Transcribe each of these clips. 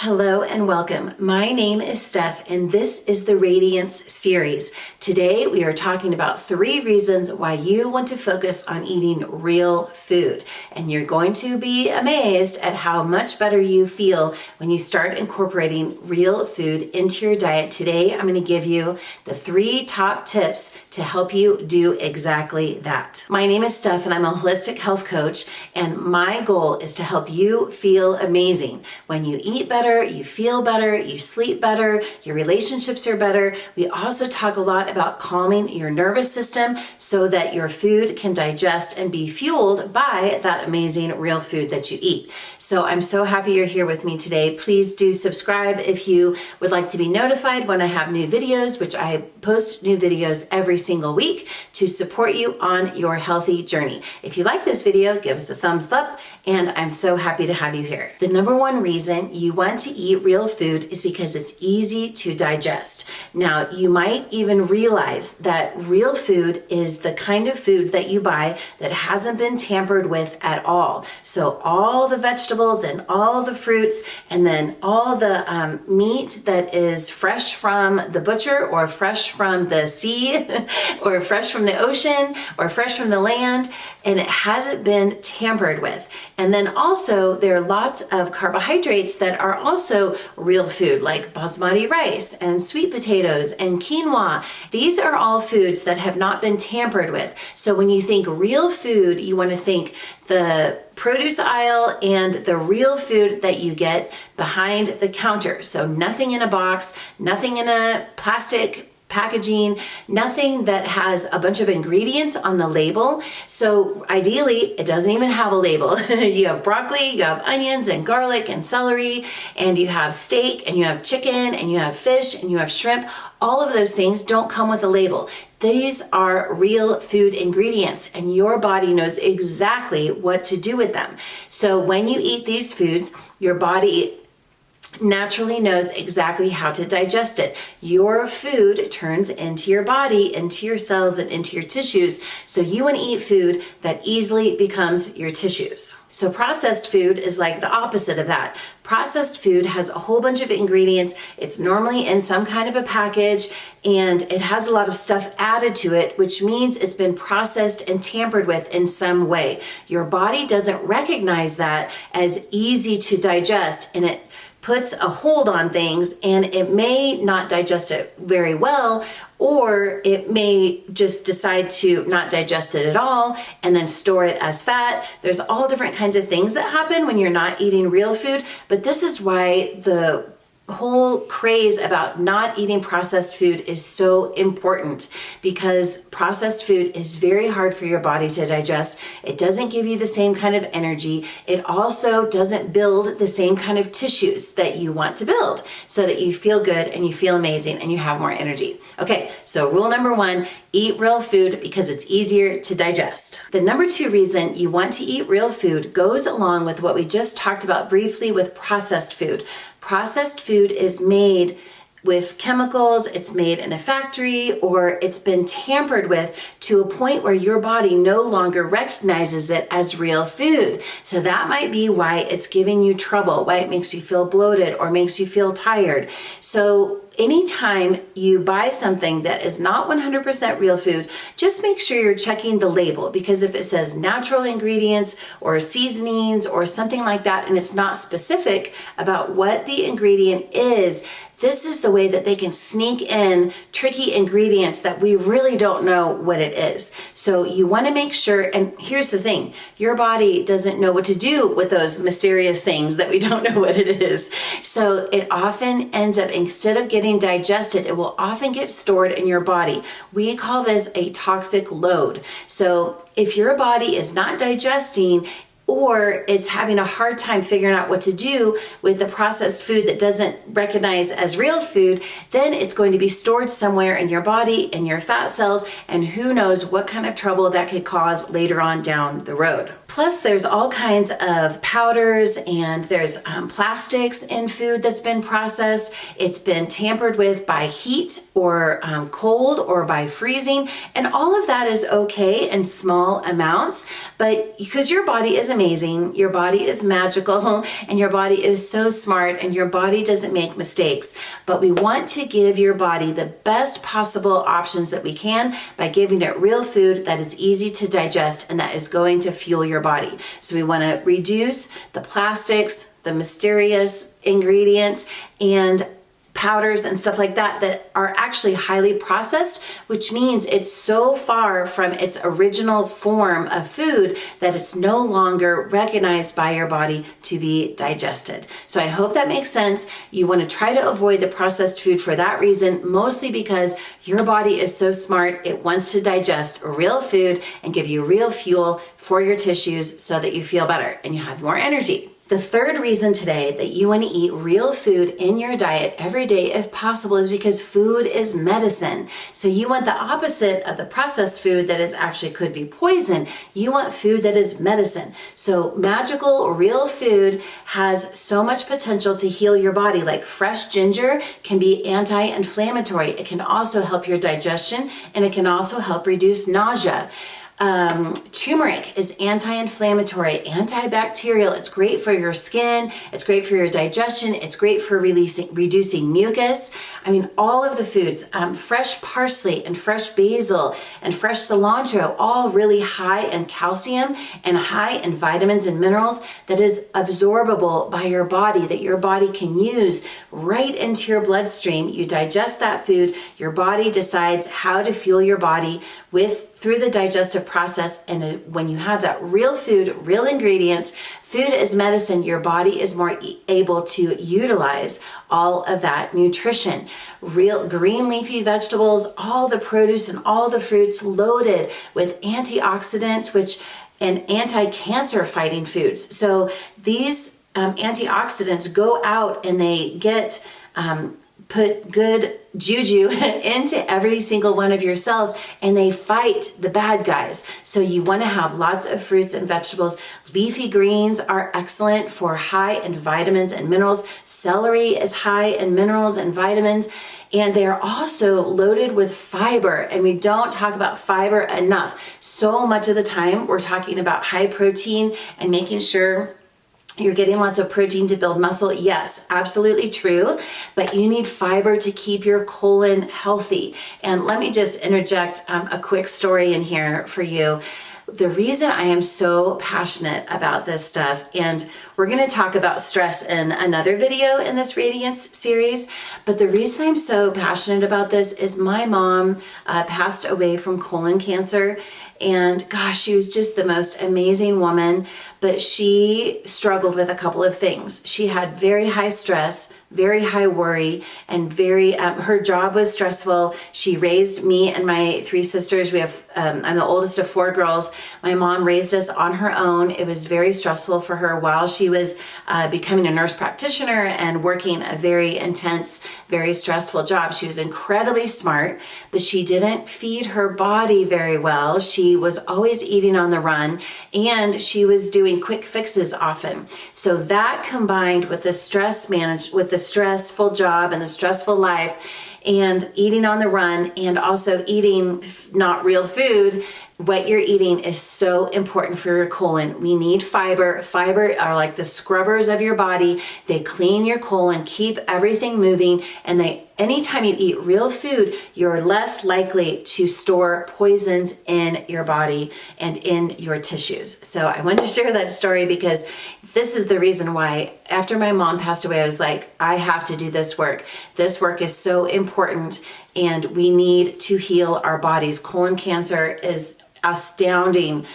Hello and welcome. My name is Steph and this is the Radiance series. Today we are talking about 3 reasons why you want to focus on eating real food. And you're going to be amazed at how much better you feel when you start incorporating real food into your diet. Today I'm going to give you the 3 top tips to help you do exactly that. My name is Steph and I'm a holistic health coach, and my goal is to help you feel amazing. When you eat better, you feel better, you sleep better, your relationships are better. We also talk a lot about calming your nervous system so that your food can digest and be fueled by that amazing real food that you eat. So I'm so happy you're here with me today. Please do subscribe if you would like to be notified when I have new videos, which I post new videos every single week to support you on your healthy journey. If you like this video, give us a thumbs up, and I'm so happy to have you here. The number 1 reason you want to eat real food is because it's easy to digest. Now, you might even realize that real food is the kind of food that you buy that hasn't been tampered with at all. So all the vegetables and all the fruits, and then all the meat that is fresh from the butcher or fresh from the sea or fresh from the ocean or fresh from the land, and it hasn't been tampered with. And then also there are lots of carbohydrates that are also real food, like basmati rice and sweet potatoes and quinoa. These are all foods that have not been tampered with. So when you think real food, you want to think the produce aisle and the real food that you get behind the counter. So nothing in a box, nothing in a plastic packaging, nothing that has a bunch of ingredients on the label. So ideally, it doesn't even have a label. You have broccoli, you have onions and garlic and celery, and you have steak, and you have chicken, and you have fish, and you have shrimp. All of those things don't come with a label. These are real food ingredients, and your body knows exactly what to do with them. So when you eat these foods, your body naturally knows exactly how to digest it. Your food turns into your body, into your cells, and into your tissues. So you want to eat food that easily becomes your tissues. So processed food is like the opposite of that. Processed food has a whole bunch of ingredients. It's normally in some kind of a package, and it has a lot of stuff added to it, which means it's been processed and tampered with in some way. Your body doesn't recognize that as easy to digest, and it puts a hold on things, and it may not digest it very well, or it may just decide to not digest it at all and then store it as fat. There's all different kinds of things that happen when you're not eating real food, but this is why the whole craze about not eating processed food is so important, because processed food is very hard for your body to digest. It doesn't give you the same kind of energy. It also doesn't build the same kind of tissues that you want to build so that you feel good and you feel amazing and you have more energy. Okay, so rule number 1, eat real food because it's easier to digest. The number 2 reason you want to eat real food goes along with what we just talked about briefly with processed food. Processed food is made with chemicals, it's made in a factory, or it's been tampered with to a point where your body no longer recognizes it as real food. So that might be why it's giving you trouble, why it makes you feel bloated or makes you feel tired. So anytime you buy something that is not 100% real food, just make sure you're checking the label, because if it says natural ingredients or seasonings or something like that, and it's not specific about what the ingredient is, this is the way that they can sneak in tricky ingredients that we really don't know what it is. So you want to make sure, and here's the thing, your body doesn't know what to do with those mysterious things that we don't know what it is. So it often ends up, instead of getting digested, it will often get stored in your body. We call this a toxic load. So if your body is not digesting, or it's having a hard time figuring out what to do with the processed food that doesn't recognize as real food, then it's going to be stored somewhere in your body, in your fat cells, and who knows what kind of trouble that could cause later on down the road. Plus, there's all kinds of powders and there's plastics in food that's been processed. It's been tampered with by heat or cold or by freezing. And all of that is okay in small amounts, but because your body is amazing, your body is magical, and your body is so smart, and your body doesn't make mistakes. But we want to give your body the best possible options that we can by giving it real food that is easy to digest and that is going to fuel your body. So we want to reduce the plastics, the mysterious ingredients, and powders and stuff like that that are actually highly processed, which means it's so far from its original form of food that it's no longer recognized by your body to be digested. So I hope that makes sense. You want to try to avoid the processed food for that reason, mostly because your body is so smart. It wants to digest real food and give you real fuel for your tissues so that you feel better and you have more energy. The third reason today that you want to eat real food in your diet every day if possible is because food is medicine. So you want the opposite of the processed food that is actually could be poison. You want food that is medicine. So magical real food has so much potential to heal your body. Like fresh ginger can be anti-inflammatory. It can also help your digestion, and it can also help reduce nausea. Turmeric is anti-inflammatory, antibacterial. It's great for your skin. It's great for your digestion. It's great for reducing mucus. I mean, all of the foods, fresh parsley and fresh basil and fresh cilantro, all really high in calcium and high in vitamins and minerals that is absorbable by your body, that your body can use right into your bloodstream. You digest that food, your body decides how to fuel your body through the digestive process. And when you have that real food, real ingredients, food is medicine, your body is more able to utilize all of that nutrition. Real green leafy vegetables, all the produce and all the fruits loaded with antioxidants, and anti-cancer fighting foods. So these antioxidants go out and they get put good juju into every single one of your cells, and they fight the bad guys. So you want to have lots of fruits and vegetables. Leafy greens are excellent for high in vitamins and minerals. Celery is high in minerals and vitamins, and they're also loaded with fiber, and we don't talk about fiber enough. So much of the time we're talking about high protein and making sure you're getting lots of protein to build muscle. Yes, absolutely true. But you need fiber to keep your colon healthy. And let me just interject a quick story in here for you. The reason I am so passionate about this stuff, and we're going to talk about stress in another video in this Radiance series, but the reason I'm so passionate about this is my mom passed away from colon cancer. And gosh, she was just the most amazing woman, but she struggled with a couple of things. She had very high stress, very high worry, and her job was stressful. She raised me and my three sisters. I'm the oldest of four girls. My mom raised us on her own. It was very stressful for her while she was becoming a nurse practitioner and working a very intense, very stressful job. She was incredibly smart, but she didn't feed her body very well. She was always eating on the run, and she was doing quick fixes often. So that combined with the stressful job and the stressful life and eating on the run and also eating not real food, what you're eating is so important for your colon. We need fiber. Fiber are like the scrubbers of your body. They clean your colon, keep everything moving, and anytime you eat real food, you're less likely to store poisons in your body and in your tissues. So I wanted to share that story because this is the reason why after my mom passed away, I was like, I have to do this work. This work is so important, and we need to heal our bodies. Colon cancer is astounding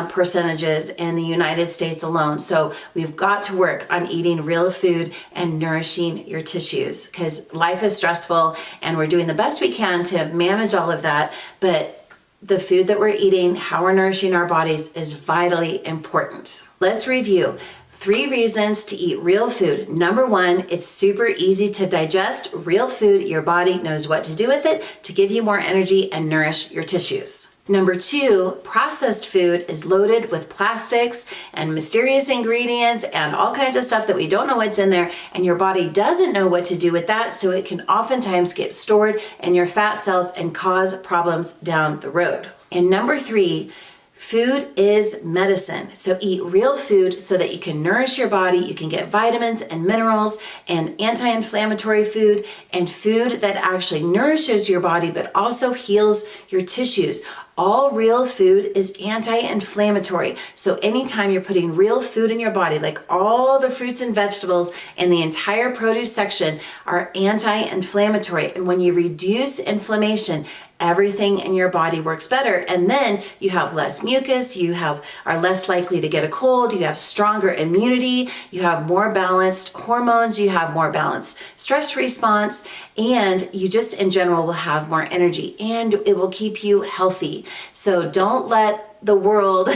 percentages in the United States alone. So we've got to work on eating real food and nourishing your tissues because life is stressful and we're doing the best we can to manage all of that. But the food that we're eating, how we're nourishing our bodies is vitally important. Let's review 3 reasons to eat real food. Number 1, it's super easy to digest. Real food, your body knows what to do with it to give you more energy and nourish your tissues. Number two, processed food is loaded with plastics and mysterious ingredients and all kinds of stuff that we don't know what's in there, and your body doesn't know what to do with that, so it can oftentimes get stored in your fat cells and cause problems down the road. And number three, food is medicine. So eat real food so that you can nourish your body. You can get vitamins and minerals and anti-inflammatory food and food that actually nourishes your body but also heals your tissues. All real food is anti-inflammatory. So anytime you're putting real food in your body, like all the fruits and vegetables in the entire produce section are anti-inflammatory. And when you reduce inflammation, everything in your body works better. And then you have less mucus, are less likely to get a cold, you have stronger immunity, you have more balanced hormones, you have more balanced stress response, and you just in general will have more energy, and it will keep you healthy. So don't let the world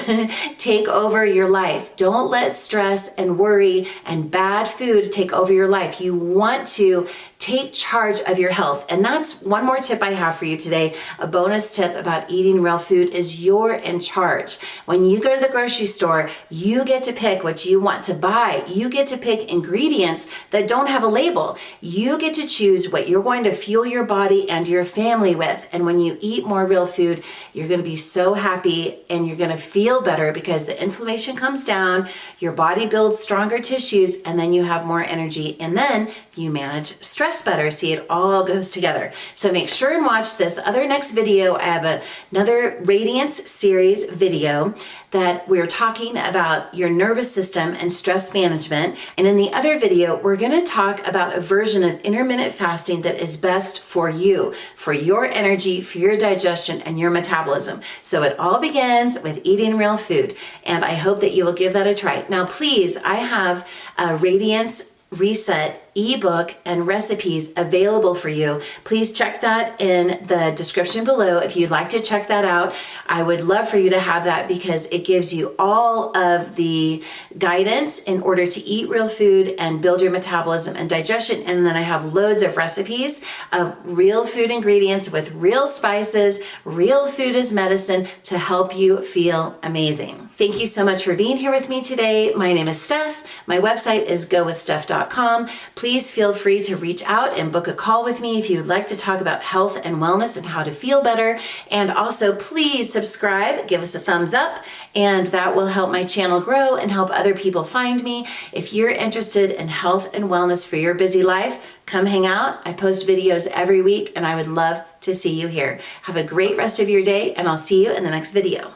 take over your life. Don't let stress and worry and bad food take over your life. You want to take charge of your health. And that's one more tip I have for you today. A bonus tip about eating real food is you're in charge. When you go to the grocery store, you get to pick what you want to buy. You get to pick ingredients that don't have a label. You get to choose what you're going to fuel your body and your family with. And when you eat more real food, you're going to be so happy and you're going to feel better because the inflammation comes down, your body builds stronger tissues, and then you have more energy, and then you manage stress better. See, it all goes together. So make sure and watch this other next video. I have another Radiance series video that we're talking about your nervous system and stress management. And in the other video, we're going to talk about a version of intermittent fasting that is best for you, for your energy, for your digestion, and your metabolism. So it all begins with eating real food. And I hope that you will give that a try. Now, please, I have a Radiance Reset ebook and recipes available for you. Please check that in the description below if you'd like to check that out. I would love for you to have that because it gives you all of the guidance in order to eat real food and build your metabolism and digestion. And then I have loads of recipes of real food ingredients with real spices. Real food is medicine to help you feel amazing. Thank you so much for being here with me today. My name is Steph. My website is gowithsteph.com. Please feel free to reach out and book a call with me if you would like to talk about health and wellness and how to feel better. And also, please subscribe, give us a thumbs up, and that will help my channel grow and help other people find me. If you're interested in health and wellness for your busy life, come hang out. I post videos every week, and I would love to see you here. Have a great rest of your day, and I'll see you in the next video.